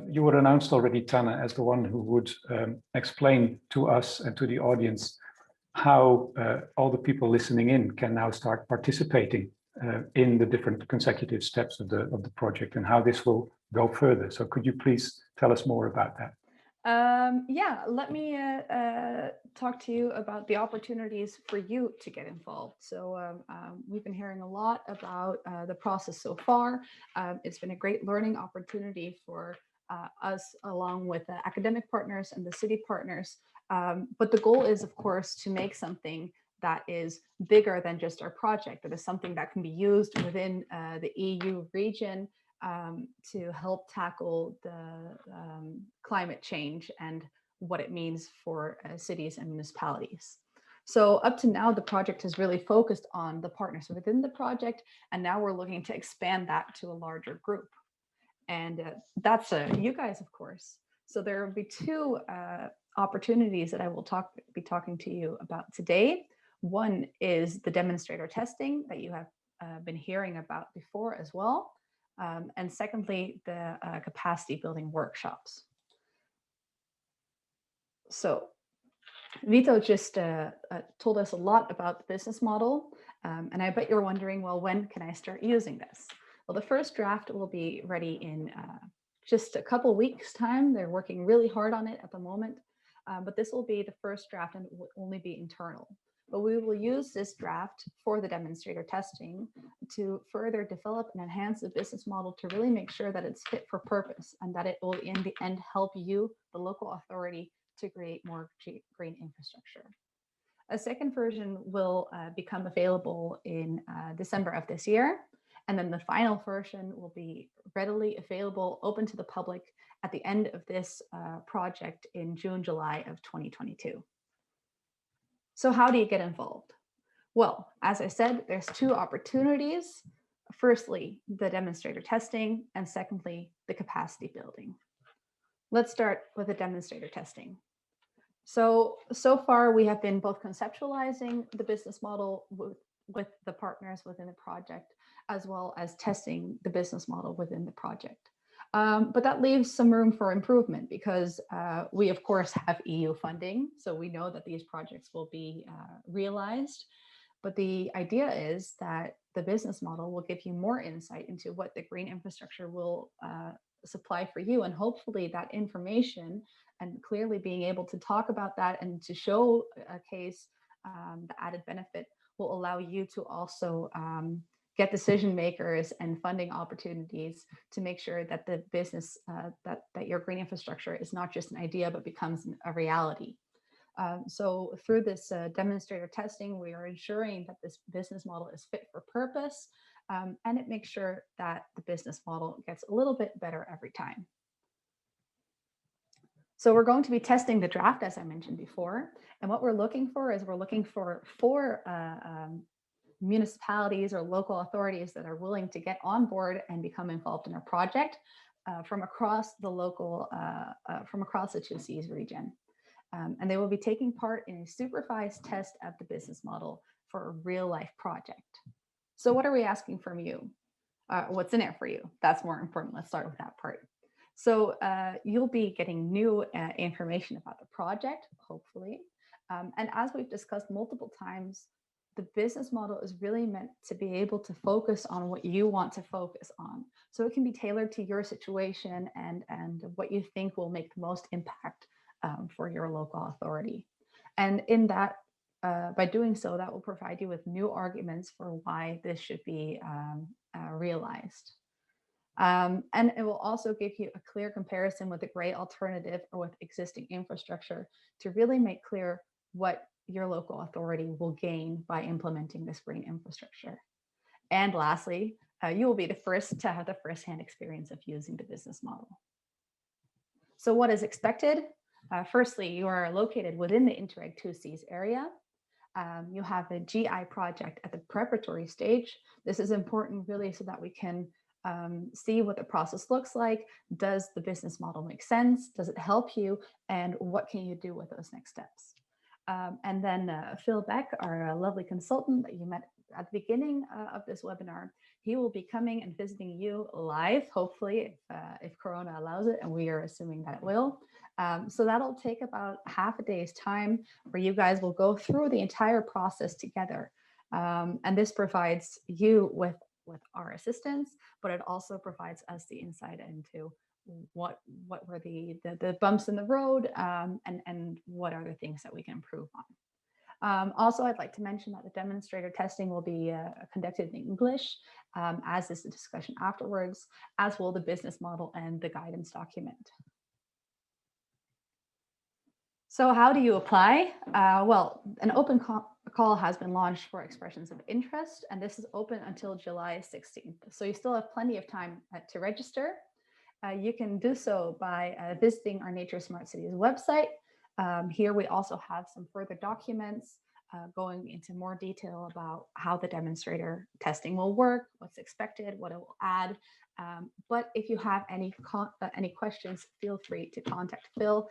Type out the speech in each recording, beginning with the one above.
You were announced already, Tanne, as the one who would explain to us and to the audience how all the people listening in can now start participating in the different consecutive steps of the project and how this will go further. So could you please tell us more about that? Yeah, let me talk to you about the opportunities for you to get involved. So we've been hearing a lot about the process so far. It's been a great learning opportunity for us, along with the academic partners and the city partners. But the goal is, of course, to make something that is bigger than just our project, that is something that can be used within the EU region to help tackle the climate change and what it means for cities and municipalities. So up to now, the project has really focused on the partners within the project, and now we're looking to expand that to a larger group. And that's you guys, of course. So there will be two opportunities that I will be talking to you about today. One is the demonstrator testing that you have been hearing about before as well. And secondly, the capacity building workshops. So Vito just told us a lot about the business model. And I bet you're wondering, well, when can I start using this? Well, the first draft will be ready in just a couple weeks' time. They're working really hard on it at the moment. But this will be the first draft and it will only be internal. But we will use this draft for the demonstrator testing to further develop and enhance the business model to really make sure that it's fit for purpose and that it will in the end help you, the local authority, to create more green infrastructure. A second version will become available in December of this year. And then the final version will be readily available, open to the public at the end of this project in June, July of 2022. So how do you get involved? Well, as I said, there's two opportunities. Firstly, the demonstrator testing, and secondly, the capacity building. Let's start with the demonstrator testing. So far we have been both conceptualizing the business model with the partners within the project, as well as testing the business model within the project. But that leaves some room for improvement because we, of course, have EU funding. So we know that these projects will be realized. But the idea is that the business model will give you more insight into what the green infrastructure will supply for you. And hopefully that information and clearly being able to talk about that and to show a case, the added benefit will allow you to also get decision makers and funding opportunities to make sure that the business, that your green infrastructure is not just an idea, but becomes a reality. So through this demonstrator testing, we are ensuring that this business model is fit for purpose, and it makes sure that the business model gets a little bit better every time. So we're going to be testing the draft, as I mentioned before. And what we're looking for is we're looking for 4 municipalities or local authorities that are willing to get on board and become involved in our project from across the local, from across the 2Cs region. And they will be taking part in a supervised test of the business model for a real life project. So what are we asking from you? What's in it for you? That's more important. Let's start with that part. So you'll be getting new information about the project, hopefully. And as we've discussed multiple times, the business model is really meant to be able to focus on what you want to focus on. So it can be tailored to your situation and what you think will make the most impact for your local authority. And in that, by doing so, that will provide you with new arguments for why this should be realized. And it will also give you a clear comparison with a gray alternative or with existing infrastructure to really make clear what your local authority will gain by implementing this green infrastructure. And lastly, you will be the first to have the firsthand experience of using the business model. So what is expected? Firstly, you are located within the Interreg 2Cs area. You have a GI project at the preparatory stage. This is important really so that we can see what the process looks like. Does the business model make sense? Does it help you? And what can you do with those next steps? And then Phil Beck, our lovely consultant that you met at the beginning of this webinar, He will be coming and visiting you live, hopefully, if Corona allows it, and we are assuming that it will. So that'll take about half a day's time where you guys will go through the entire process together. And this provides you with our assistance, but it also provides us the insight into what were the bumps in the road, and what are the things that we can improve on. Also, I'd like to mention that the demonstrator testing will be conducted in English, as is the discussion afterwards, as will the business model and the guidance document. So how do you apply? Well, an open call has been launched for expressions of interest, and this is open until July 16th. So you still have plenty of time to register. You can do so by visiting our Nature Smart Cities website. Here we also have some further documents going into more detail about how the demonstrator testing will work, what's expected, what it will add. But if you have any questions, feel free to contact Phil.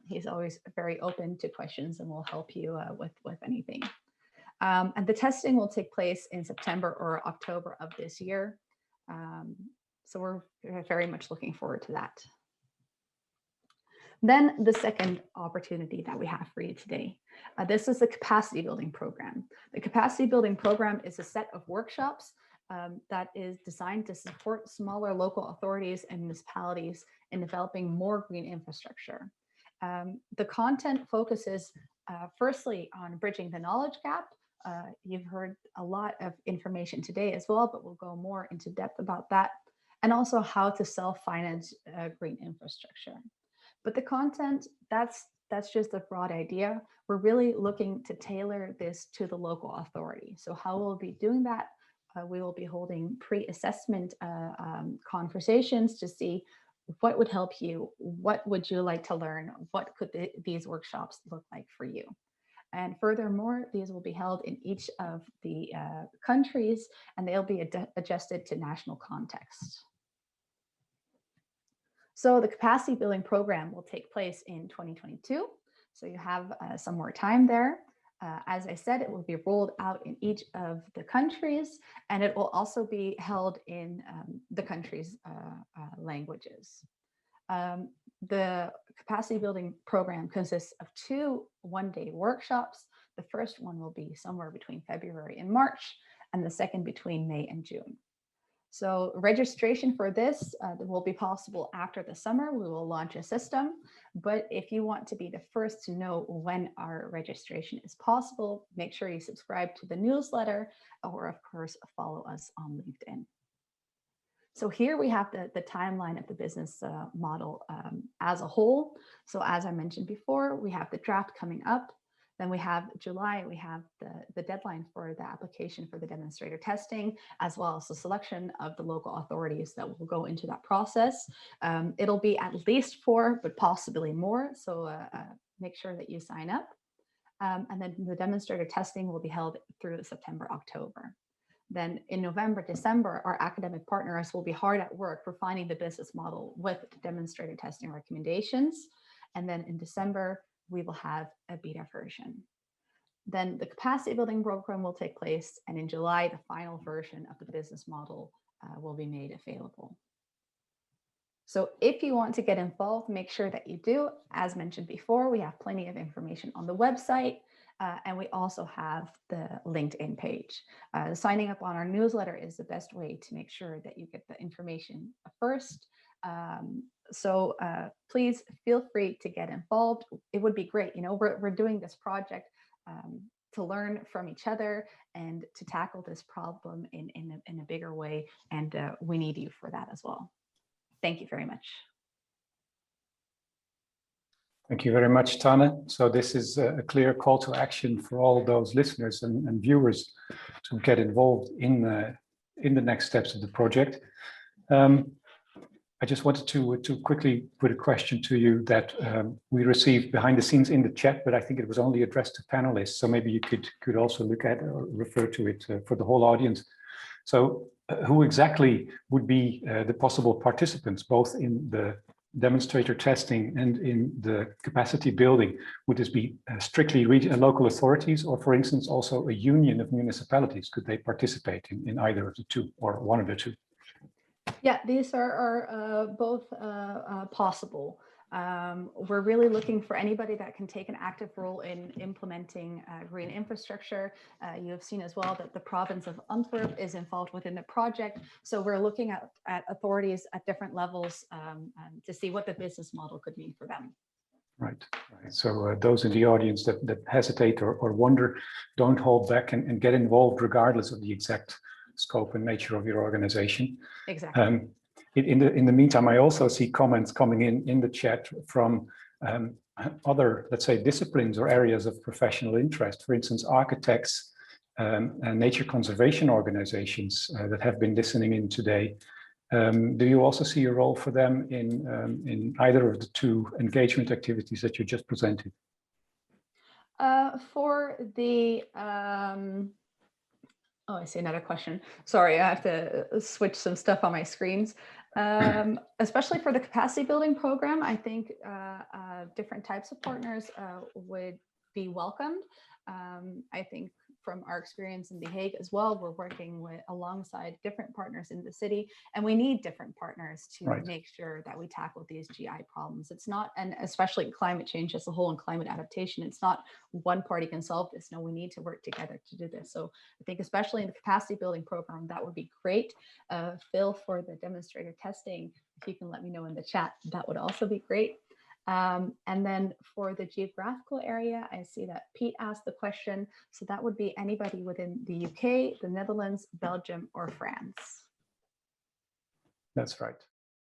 He's always very open to questions and will help you with anything. And the testing will take place in September or October of this year. So we're very much looking forward to that. Then the second opportunity that we have for you today. This is the capacity building program. The capacity building program is a set of workshops that is designed to support smaller local authorities and municipalities in developing more green infrastructure. The content focuses firstly on bridging the knowledge gap. You've heard a lot of information today as well, but we'll go more into depth about that, and also how to self-finance green infrastructure. But the content, that's just a broad idea. We're really looking to tailor this to the local authority. So how we'll be doing that, we will be holding pre-assessment conversations to see what would help you, what would you like to learn, what could these workshops look like for you. And furthermore, these will be held in each of the countries, and they'll be adjusted to national context. So the capacity building program will take place in 2022. So you have some more time there. As I said, it will be rolled out in each of the countries, and it will also be held in the country's languages. The capacity building program consists of 2 one-day workshops. The first one will be somewhere between February and March, and the second between May and June. So registration for this will be possible after the summer. We will launch a system, but if you want to be the first to know when our registration is possible, make sure you subscribe to the newsletter, or of course, follow us on LinkedIn. So here we have the timeline of the business model as a whole. So as I mentioned before, we have the draft coming up. Then we have July, we have the deadline for the application for the demonstrator testing, as well as the selection of the local authorities that will go into that process. It'll be at least 4, but possibly more. So make sure that you sign up. And then the demonstrator testing will be held through September, October. Then in November, December, our academic partners will be hard at work refining the business model with the demonstrator testing recommendations. And then in December, we will have a beta version. Then the capacity building program will take place, and in July, the final version of the business model will be made available. So if you want to get involved, make sure that you do. As mentioned before, we have plenty of information on the website, and we also have the LinkedIn page. Signing up on our newsletter is the best way to make sure that you get the information first. So please feel free to get involved. It would be great. You know, we're doing this project to learn from each other and to tackle this problem in a bigger way. And we need you for that as well. Thank you very much. Thank you very much, Tanne. So this is a clear call to action for all those listeners and viewers to get involved in the next steps of the project. I just wanted to quickly put a question to you that we received behind the scenes in the chat, but I think it was only addressed to panelists. So maybe you could also look at or refer to it for the whole audience. So who exactly would be the possible participants, both in demonstrator testing and in the capacity building, would this be strictly local authorities, or for instance, also a union of municipalities? Could they participate in either of the two or one of the two? Yeah, these are both possible. We're really looking for anybody that can take an active role in implementing green infrastructure. You have seen as well that the province of Antwerp is involved within the project. So we're looking at authorities at different levels to see what the business model could mean for them. Right. So those in the audience that hesitate or wonder, don't hold back and get involved regardless of the exact scope and nature of your organization. Exactly. In the meantime, I also see comments coming in the chat from other, let's say, disciplines or areas of professional interest. For instance, architects and nature conservation organizations that have been listening in today. Do you also see a role for them in either of the two engagement activities that you just presented? For the oh, I see another question. Sorry, I have to switch some stuff on my screens. Especially for the capacity building program, I think different types of partners would be welcomed. I think from our experience in The Hague as well, we're working alongside different partners in the city, and we need different partners to make sure that we tackle these GI problems. It's not, and especially climate change as a whole and climate adaptation, it's not one party can solve this. No, we need to work together to do this. So I think especially in the capacity building program, that would be great. Phil, for the demonstrator testing, if you can let me know in the chat, that would also be great. And then for the geographical area, I see that Pete asked the question. So that would be anybody within the UK, the Netherlands, Belgium, or France. That's right.